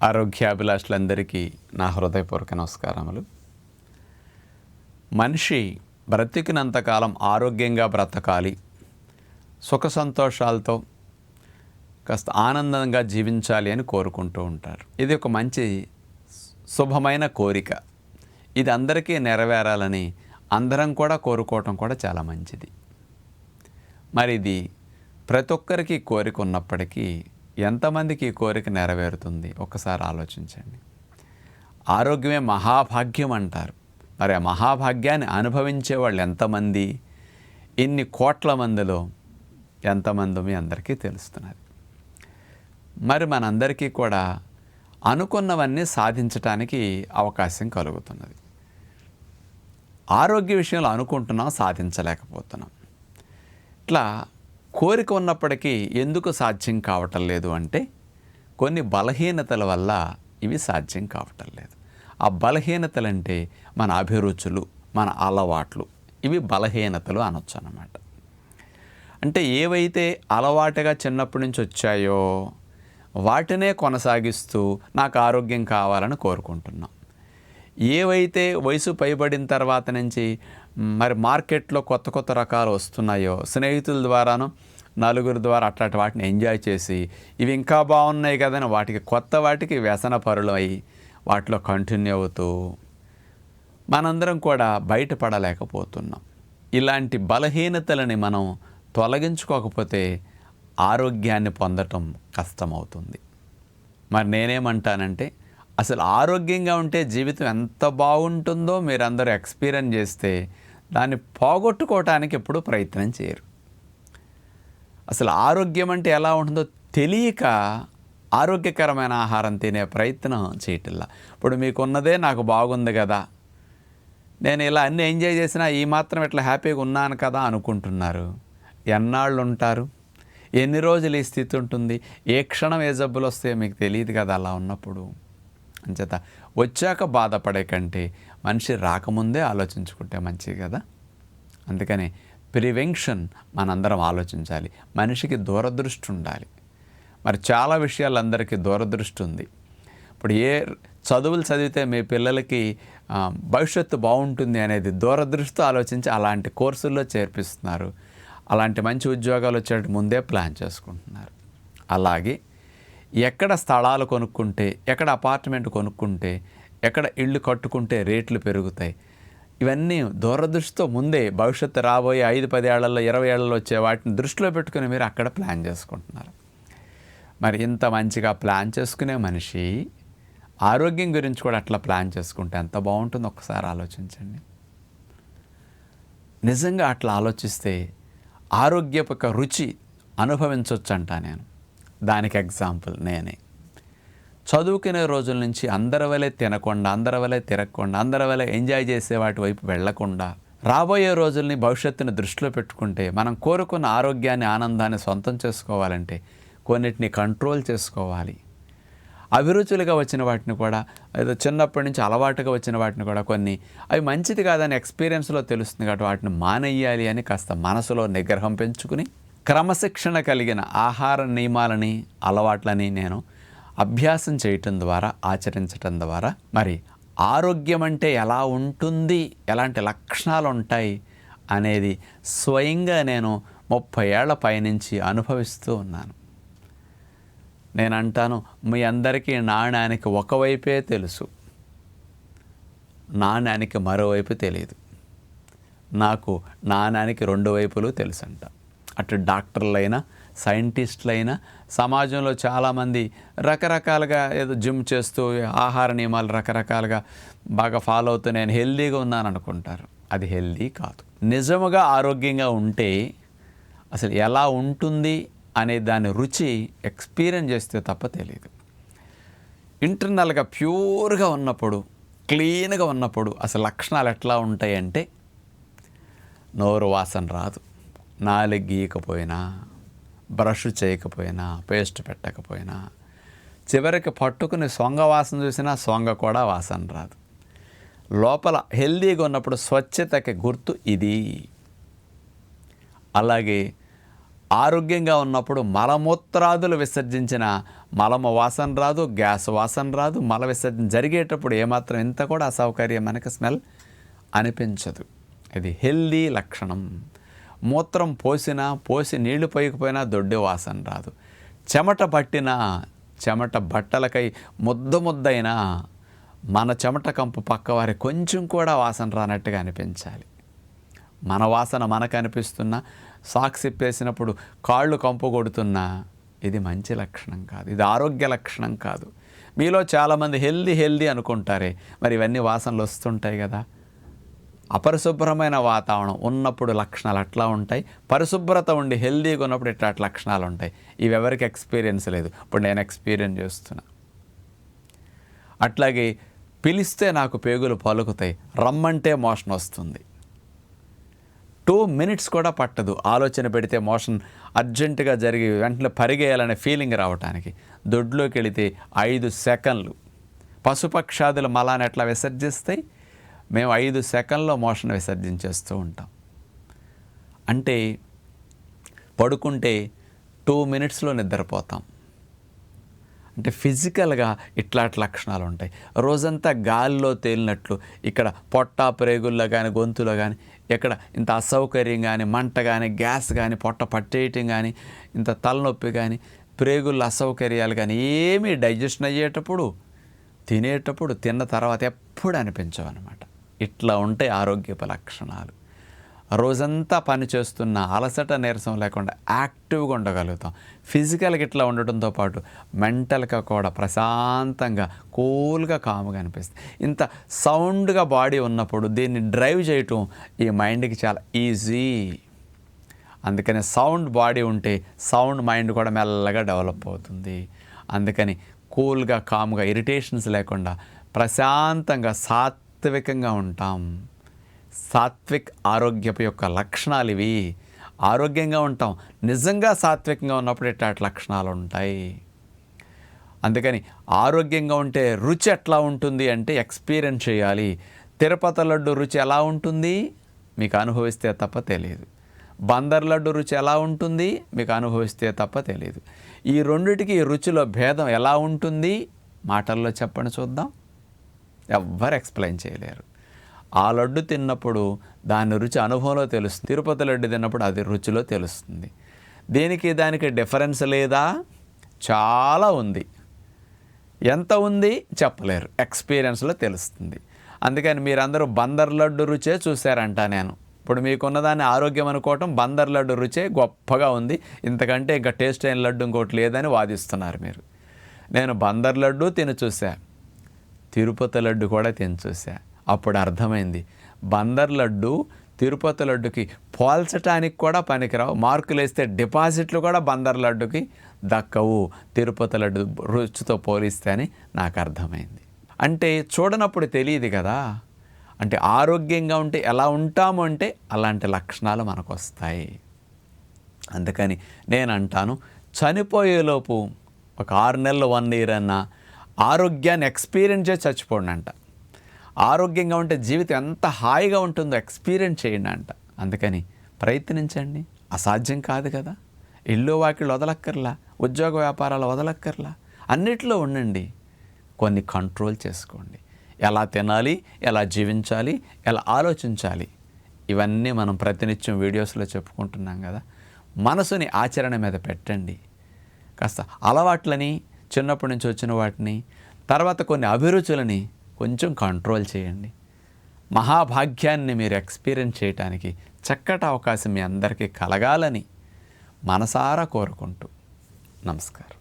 ఆరోగ్యాభిలాషులందరికీ నా హృదయపూర్వక నమస్కారములు. మనిషి బ్రతికినంతకాలం ఆరోగ్యంగా బ్రతకాలి, సుఖ సంతోషాలతో కాస్త ఆనందంగా జీవించాలి అని కోరుకుంటూ ఉంటారు. ఇది ఒక మంచి శుభమైన కోరిక. ఇది అందరికీ నెరవేరాలని అందరం కూడా కోరుకోవటం కూడా చాలా మంచిది. మరి ఇది ప్రతి ఒక్కరికి కోరిక ఉన్నప్పటికీ ఎంతమందికి ఈ కోరిక నెరవేరుతుంది ఒక్కసారి ఆలోచించండి. ఆరోగ్యమే మహాభాగ్యం అంటారు. మరి ఆ మహాభాగ్యాన్ని అనుభవించే వాళ్ళు ఎంతమంది, ఇన్ని కోట్ల మందిలో ఎంతమంది మీ అందరికీ తెలుస్తున్నది. మరి మనందరికీ కూడా అనుకున్నవన్నీ సాధించటానికి అవకాశం కలుగుతున్నది. ఆరోగ్య విషయంలో అనుకుంటున్నాం, సాధించలేకపోతున్నాం. ఇట్లా కోరిక ఉన్నప్పటికీ ఎందుకు సాధ్యం కావటం లేదు అంటే కొన్ని బలహీనతల వల్ల ఇవి సాధ్యం కావటం లేదు. ఆ బలహీనతలు అంటే మన అభిరుచులు, మన అలవాట్లు, ఇవి బలహీనతలు అనొచ్చు అన్నమాట. అంటే ఏవైతే అలవాటుగా చిన్నప్పటి నుంచి వచ్చాయో వాటినే కొనసాగిస్తూ నాకు ఆరోగ్యం కావాలని కోరుకుంటున్నాం. ఏవైతే వయసు పైబడిన తర్వాత నుంచి మరి మార్కెట్లో కొత్త కొత్త రకాలు వస్తున్నాయో, స్నేహితుల ద్వారాను నలుగురి ద్వారా అట్లాంటి వాటిని ఎంజాయ్ చేసి ఇవి ఇంకా బాగున్నాయి కదని వాటికి వ్యసన పరులు అయి వాటిలో కంటిన్యూ అవుతూ మనందరం కూడా బయటపడలేకపోతున్నాం. ఇలాంటి బలహీనతలని మనం తొలగించుకోకపోతే ఆరోగ్యాన్ని పొందటం కష్టమవుతుంది. మరి నేనేమంటానంటే అసలు ఆరోగ్యంగా ఉంటే జీవితం ఎంత బాగుంటుందో మీరందరూ ఎక్స్పీరియన్స్ చేస్తే దాన్ని పోగొట్టుకోవటానికి ఎప్పుడూ ప్రయత్నం చేయరు. అసలు ఆరోగ్యం అంటే ఎలా ఉంటుందో తెలియక ఆరోగ్యకరమైన ఆహారం తినే ప్రయత్నం చేయటల్లా. ఇప్పుడు మీకున్నదే నాకు బాగుంది కదా, నేను ఇలా అన్నీ ఎంజాయ్ చేసినా ఈ మాత్రం ఇట్లా హ్యాపీగా ఉన్నాను కదా అనుకుంటున్నారు. ఎన్నాళ్ళు ఉంటారు? ఎన్ని రోజులు ఈ స్థితి ఉంటుంది? ఏ క్షణం ఏ జబ్బులు వస్తాయో మీకు తెలియదు కదా. అలా ఉన్నప్పుడు అంచేత వచ్చాక బాధపడే కంటే మనిషి రాకముందే ఆలోచించుకుంటే మంచిది కదా. అందుకని ప్రివెన్షన్ మనందరం ఆలోచించాలి. మనిషికి దూరదృష్టి ఉండాలి. మరి చాలా విషయాలు అందరికీ దూరదృష్టి ఉంది. ఇప్పుడు ఏ చదువులు చదివితే మీ పిల్లలకి భవిష్యత్తు బాగుంటుంది అనేది దూరదృష్టితో ఆలోచించి అలాంటి కోర్సుల్లో చేర్పిస్తున్నారు. అలాంటి మంచి ఉద్యోగాలు వచ్చేటట్టు ముందే ప్లాన్ చేసుకుంటున్నారు. అలాగే ఎక్కడ స్థలాలు కొనుక్కుంటే, ఎక్కడ అపార్ట్మెంట్ కొనుక్కుంటే, ఎక్కడ ఇళ్ళు కట్టుకుంటే రేట్లు పెరుగుతాయి, ఇవన్నీ దూరదృష్టితో ముందే భవిష్యత్తు రాబోయే 5-10 ఏళ్లలో 20 ఏళ్లలో వచ్చే వాటిని దృష్టిలో పెట్టుకుని మీరు అక్కడ ప్లాన్ చేసుకుంటున్నారు. మరి ఇంత మంచిగా ప్లాన్ చేసుకునే మనిషి ఆరోగ్యం గురించి కూడా అట్లా ప్లాన్ చేసుకుంటే ఎంత బాగుంటుందో ఒక్కసారి ఆలోచించండి. నిజంగా అట్లా ఆలోచిస్తే ఆరోగ్యపు రుచి అనుభవించవచ్చు అంటా నేను. దానికి ఎగ్జాంపుల్ నేనే. చదువుకునే రోజుల నుంచి అందరి వలె తినకుండా, అందరి వలె తిరగకుండా, అందరి వలె ఎంజాయ్ చేసే వాటి వైపు వెళ్లకుండా రాబోయే రోజుల్ని భవిష్యత్తుని దృష్టిలో పెట్టుకుంటే మనం కోరుకున్న ఆరోగ్యాన్ని, ఆనందాన్ని సొంతం చేసుకోవాలంటే కొన్నిటిని కంట్రోల్ చేసుకోవాలి. అభిరుచులుగా వచ్చిన వాటిని కూడా, ఏదో చిన్నప్పటి నుంచి అలవాటుగా వచ్చిన వాటిని కూడా కొన్ని అవి మంచిది కాదని ఎక్స్పీరియన్స్లో తెలుస్తుంది కాబట్టి వాటిని మానేయాలి అని కాస్త మనసులో నిగ్రహం పెంచుకుని క్రమశిక్షణ కలిగిన ఆహార నియమాలని, అలవాట్లని నేను అభ్యాసం చేయటం ద్వారా, ఆచరించటం ద్వారా మరి ఆరోగ్యం అంటే ఎలా ఉంటుంది, ఎలాంటి లక్షణాలు ఉంటాయి అనేది స్వయంగా నేను 30 ఏళ్ల పైనుంచి అనుభవిస్తూ ఉన్నాను. నేను అంటాను, మీ అందరికీ నాణ్యానికి ఒకవైపే తెలుసు, నాణ్యానికి మరోవైపు తెలియదు. నాకు నాణ్యానికి 2 వైపులు తెలుసు అంట. అటు డాక్టర్లైనా, సైంటిస్టులైనా, సమాజంలో చాలామంది రకరకాలుగా ఏదో జిమ్ చేస్తూ ఆహార నియమాలు రకరకాలుగా బాగా ఫాలో అవుతూ నేను హెల్దీగా ఉన్నాను అనుకుంటారు. అది హెల్దీ కాదు. నిజముగా ఆరోగ్యంగా ఉంటే అసలు ఎలా ఉంటుంది అనే దాని రుచి ఎక్స్పీరియన్స్ చేస్తే తప్ప తెలియదు. ఇంటర్నల్గా ప్యూర్గా ఉన్నప్పుడు, క్లీన్గా ఉన్నప్పుడు అసలు లక్షణాలు ఎట్లా ఉంటాయంటే నోరు వాసన రాదు, నాలుగు గీయకపోయినా, బ్రష్ చేయకపోయినా, పేస్ట్ పెట్టకపోయినా, చివరికి పట్టుకుని సొంగ వాసన చూసినా సొంగ కూడా వాసన రాదు. లోపల హెల్దీగా ఉన్నప్పుడు స్వచ్ఛతకి గుర్తు ఇది. అలాగే ఆరోగ్యంగా ఉన్నప్పుడు మలమూత్రాదులు విసర్జించిన మలమ వాసన రాదు, గ్యాస్ వాసన రాదు, మల విసర్జన జరిగేటప్పుడు ఏమాత్రం ఇంత కూడా అసౌకర్యం మనకి స్మెల్ అనిపించదు. ఇది హెల్దీ లక్షణం. మూత్రం పోసి నీళ్లు పోయకపోయినా దొడ్డి వాసన రాదు. చెమట పట్టినా, చెమట బట్టలకై ముద్దైనా మన చెమట కంపు పక్కవారి కొంచెం కూడా వాసన రానట్టుగా అనిపించాలి. మన వాసన మనకు అనిపిస్తున్నా, సాక్స్ ఇప్పేసినప్పుడు కాళ్ళు కంపు కొడుతున్నా ఇది మంచి లక్షణం కాదు, ఇది ఆరోగ్య లక్షణం కాదు. మీలో చాలామంది హెల్దీ అనుకుంటారే, మరి ఇవన్నీ వాసనలు వస్తుంటాయి కదా. అపరిశుభ్రమైన వాతావరణం ఉన్నప్పుడు లక్షణాలు అట్లా ఉంటాయి, పరిశుభ్రత ఉండి హెల్దీగా ఉన్నప్పుడు ఇట్లా లక్షణాలు ఉంటాయి. ఇవి ఎవరికి ఎక్స్పీరియన్స్ లేదు, ఇప్పుడు నేను ఎక్స్పీరియన్స్ చేస్తున్నా. అట్లాగే పిలిస్తే నాకు పేగులు పలుకుతాయి, రమ్మంటే మోషన్ వస్తుంది. 2 minutes కూడా పట్టదు ఆలోచన పెడితే మోషన్ అర్జెంటుగా జరిగి వెంటనే పరిగేయాలనే ఫీలింగ్ రావడానికి. దొడ్లోకి వెళితే 5 సెకండ్లు. పశుపక్షాదుల మలాన్ని ఎట్లా విసర్జిస్తాయి, మేము 5 సెకండ్లో మోషన్ విసర్జించేస్తూ ఉంటాం. అంటే పడుకుంటే 2 minutesలో నిద్రపోతాం. అంటే ఫిజికల్గా ఇట్లాంటి లక్షణాలు ఉంటాయి. రోజంతా గాలిలో తేలినట్లు ఇక్కడ పొట్ట ప్రేగుల్లో కానీ గొంతులో కానీ ఎక్కడ ఇంత అసౌకర్యం కానీ, మంట కానీ, గ్యాస్ కానీ, పొట్ట పట్టేయటం కానీ, ఇంత తలనొప్పి కానీ, ప్రేగుల్లో అసౌకర్యాలు కానీ ఏమీ డైజెషన్ అయ్యేటప్పుడు, తినేటప్పుడు, తిన్న తర్వాత ఎప్పుడు అనిపించవన్నమాట. ఇట్లా ఉంటాయి ఆరోగ్యపు లక్షణాలు. రోజంతా పని చేస్తున్న అలసట నీరసం లేకుండా యాక్టివ్గా ఉండగలుగుతాం. ఫిజికల్గా ఇట్లా ఉండటంతో పాటు మెంటల్గా కూడా ప్రశాంతంగా కూల్గా కామ్గా అనిపిస్తుంది. ఇంత సౌండ్గా బాడీ ఉన్నప్పుడు దీన్ని డ్రైవ్ చేయటం ఈ మైండ్కి చాలా ఈజీ. అందుకని సౌండ్ బాడీ ఉంటే సౌండ్ మైండ్ కూడా మెల్లగా డెవలప్ అవుతుంది. అందుకని కూల్గా కామ్గా ఇరిటేషన్స్ లేకుండా ప్రశాంతంగా సాత్వికంగా ఉంటాం. సాత్విక్ ఆరోగ్యపు యొక్క లక్షణాలు ఇవి. ఆరోగ్యంగా ఉంటాం, నిజంగా సాత్వికంగా ఉన్నప్పుడు ఇట్లాంటి లక్షణాలు ఉంటాయి. అందుకని ఆరోగ్యంగా ఉంటే రుచి ఎట్లా ఉంటుంది అంటే ఎక్స్పీరియన్స్ చేయాలి. తిరుపతి లడ్డు రుచి ఎలా ఉంటుంది మీకు అనుభవిస్తే తప్ప తెలియదు. బందర్ లడ్డు రుచి ఎలా ఉంటుంది మీకు అనుభవిస్తే తప్ప తెలియదు. ఈ రెండిటికి రుచిలో భేదం ఎలా ఉంటుంది మాటల్లో చెప్పండి చూద్దాం. ఎవ్వరు ఎక్స్ప్లెయిన్ చేయలేరు. ఆ లడ్డు తిన్నప్పుడు దాని రుచి అనుభవంలో తెలుస్తుంది, తిరుపతి లడ్డు తిన్నప్పుడు అది రుచిలో తెలుస్తుంది. దానికి డిఫరెన్స్ లేదా? చాలా ఉంది. ఎంత ఉంది చెప్పలేరు, ఎక్స్పీరియన్స్లో తెలుస్తుంది. అందుకని మీరందరూ బందర్ లడ్డు రుచే చూశారంట. నేను ఇప్పుడు మీకున్నదాన్ని ఆరోగ్యం అనుకోవటం బందర్ లడ్డు రుచే గొప్పగా ఉంది, ఇంతకంటే ఇంకా టేస్ట్ అయిన లడ్డు ఇంకోటి లేదని వాదిస్తున్నారు మీరు. నేను బందర్ లడ్డు తిని చూసా, తిరుపతి లడ్డు కూడా తిని చూసా. అప్పుడు అర్థమైంది బందర్ లడ్డు తిరుపతి లడ్డుకి పోల్చడానికి కూడా పనికిరావు. మార్కులు వేస్తే డిపాజిట్లు కూడా బందర్ లడ్డుకి దక్కవు తిరుపతి లడ్డు రుచితో పోలిస్తే అని నాకు అర్థమైంది. అంటే చూడనప్పుడు తెలియదు కదా. అంటే ఆరోగ్యంగా ఉంటే ఎలా ఉంటాము అంటే అలాంటి లక్షణాలు మనకు వస్తాయి. అందుకని నేను అంటాను, చనిపోయేలోపు ఒక 6 నెలలు 1 year అన్నా ఆరోగ్యాన్ని ఎక్స్పీరియన్స్ చేసి చచ్చిపోండి అంట. ఆరోగ్యంగా ఉంటే జీవితం ఎంత హాయిగా ఉంటుందో ఎక్స్పీరియన్స్ చేయండి అంట. అందుకని ప్రయత్నించండి. అసాధ్యం కాదు కదా. ఇల్లు వాకిళ్ళు వదలక్కర్లా, ఉద్యోగ వ్యాపారాలు వదలక్కర్లా, అన్నిట్లో ఉండండి. కొన్ని కంట్రోల్ చేసుకోండి. ఎలా తినాలి, ఎలా జీవించాలి, ఎలా ఆలోచించాలి, ఇవన్నీ మనం ప్రతినిత్యం వీడియోస్లో చెప్పుకుంటున్నాం కదా. మనసుని ఆచరణ మీద పెట్టండి. కాస్త అలవాట్లని, చిన్నప్పటి నుంచి వచ్చిన వాటిని, తర్వాత కొన్ని అభిరుచులని కొంచెం కంట్రోల్ చేయండి. మహాభాగ్యాన్ని మీరు ఎక్స్పీరియన్స్ చేయడానికి చక్కటి అవకాశం మీ అందరికీ కలగాలని మనసారా కోరుకుంటూ నమస్కారం.